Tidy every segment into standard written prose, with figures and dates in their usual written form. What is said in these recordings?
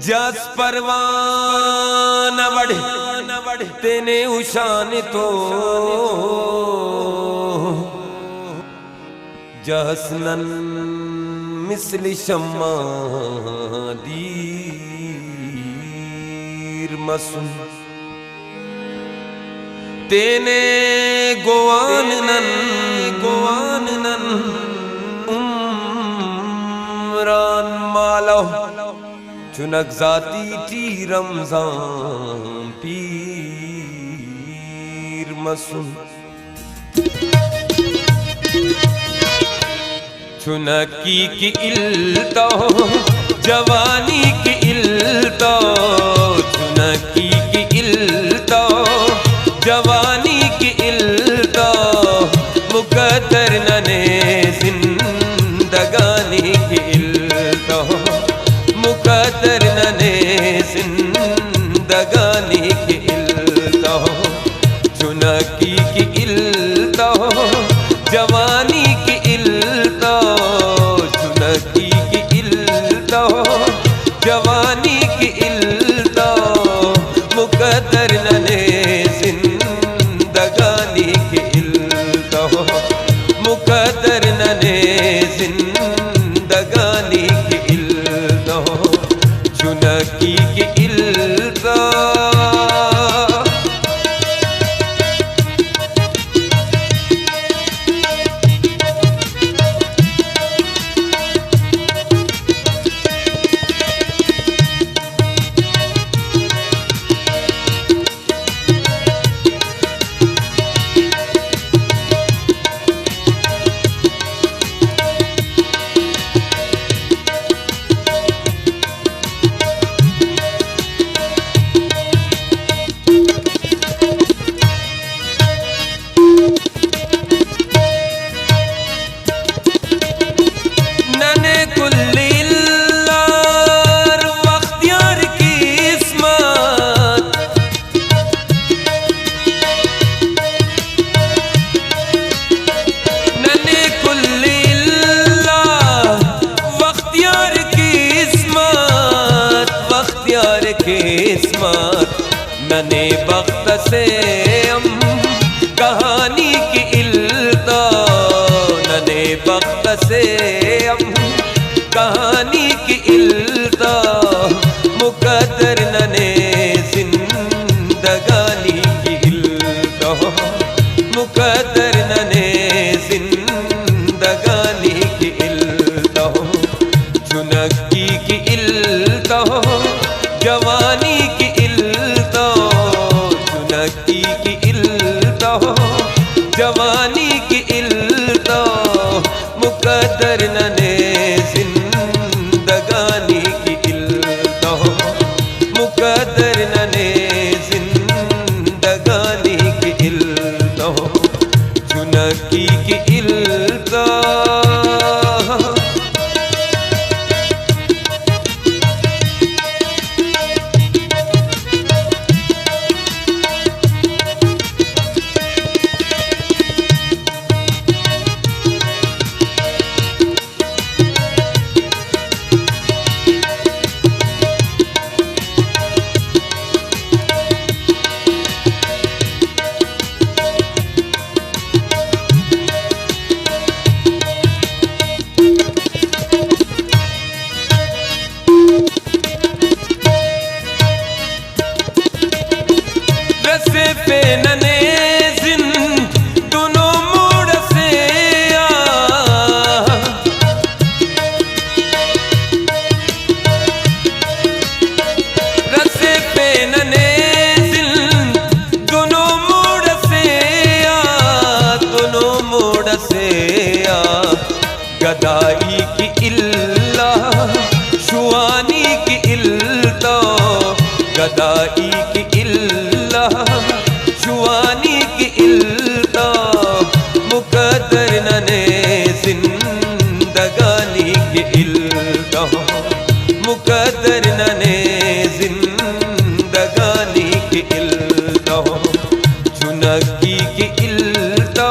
जस परवान बढ़े तेने उशान तो जहसनन मिसली शम्मा दीर मसुन तेने गोवाननन उमरान मालो चुनक जाती टी रमजान पीर मसुन चुनकी की इल्तो जवानी की इल्तो चुनकी की इल्तो जवानी की इल्तो मुकद्दर नने जिंदगानी की इल्तो मुकद्दर नने जिंदगानी की इल्तो चुनकी की इल्तो जवानी की इल्तो चुनकी की इल्तो जवानी की इल्तो मुकद्दर नने जिंदगानी की इल्तो मुकद्दर नने जिंदगानी की इल्तो चुनकी की इल्तो किस्मत नने वक्त से हम कहानी की इल्तो नने वक्त से हम कहानी की इल्तो मुकद्दर नने जिंदगानी की इल्तो मुकद्दर नने जिंदगानी की इल्तो चुनकी की इल्तो जवानी की इल्तो चुनकी की इल्तो जवानी की इल्तो मुकद्दर नने जिंदगानी की इल्तो मुकद्दर नने जिंदगानी की इल्तो चुनकी की इल्तो पे नने जिन दोनों मोड़ से आ रसे पे नने जिन दोनों मोड़ से आ दोनों मोड़ से आ गदाई की इल्ला शुआनी की इल्तो गदाई की इल्ला शुआनी की इल्तो मुकद्दर नने जिंदगानी की इल्तो मुकद्दर नने जिंदगानी की इल्तो चुनकी की इल्तो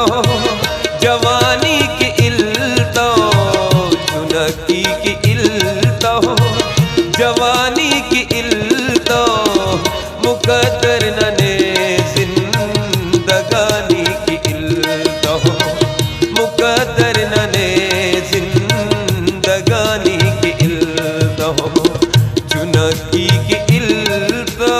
जवानी की इल्तो चुनकी की इल्तो जवानी की इल्तो मुकद्दर नने जिंदगानी की इल्तो मुकद्दर नने जिंदगानी की इल्तो चुनकी की इल्तो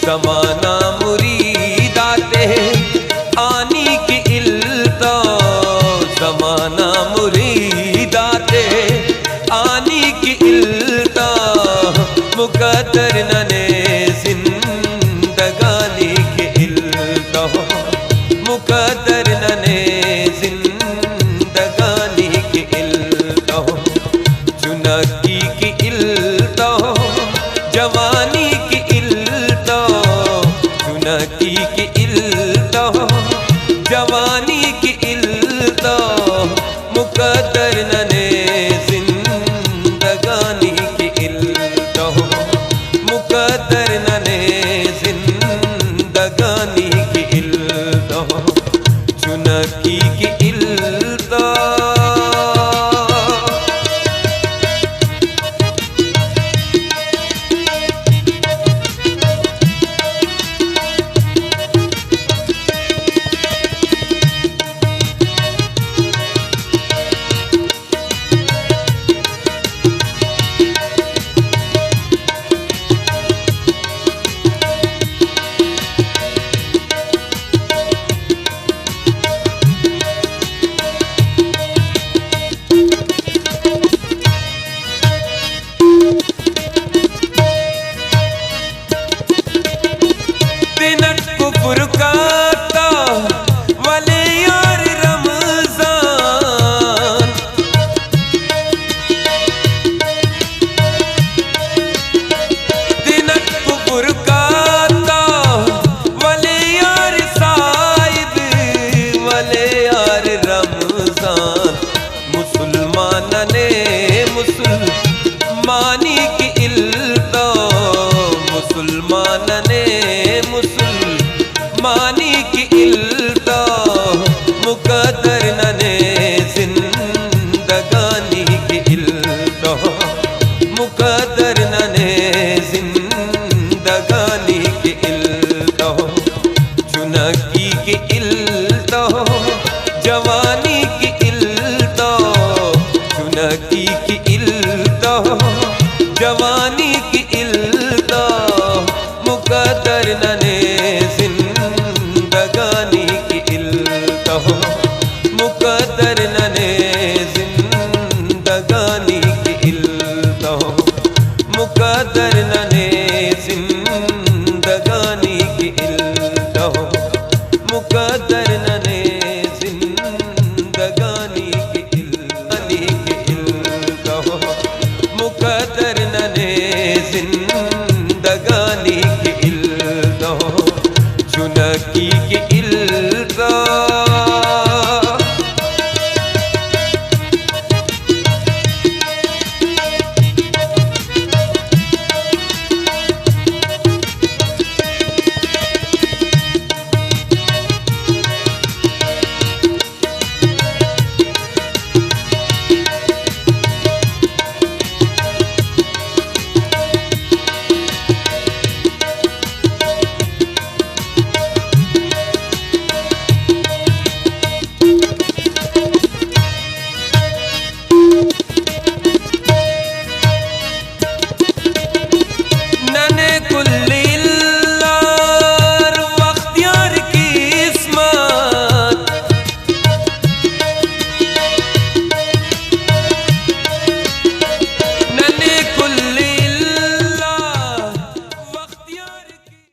ज़माना मुरीदाते आनी की इल्तो ज़माना मुरीदाते आनी की इल्तो मुकद्दर नने जिंदगानी की इल्तो मुकद्दर नने जिंदगानी की इल्तो चुनकी की इल्तो जवानी की इल्तो चुनकी की इल्तो जवानी की इल्तो मुकद्दर नने जिंदगानी की इल्तो मुकद्दर नने जिंदगानी की इल्तो चुनकी की इल्तो फुरकाता वाले यार रमजान दिनक फुरकाता वाले यार साइद वाले यार रमजान मुसलमान ने मुसलमानी की इल्तो मुसलमान ने मानी की इल्तो मुकद्दर नने जिंदगानी की इल्तो मुकद्दर नने